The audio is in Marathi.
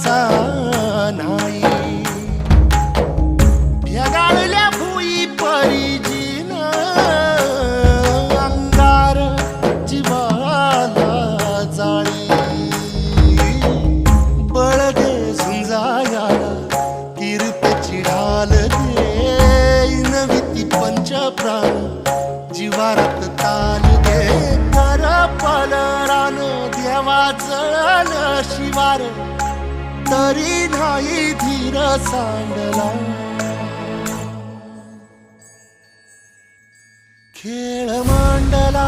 तसा नाही. ढगाळल्या भुई परिजीन अंगार जीवाला जाळी. बळगे झुंजायाला कीर्तची ढाल देईन विती पंच प्राण जीवारात ताल दे. कर पलरान देवा जळल शिवार तरी नाही धीर सांडला. खेळ मांडला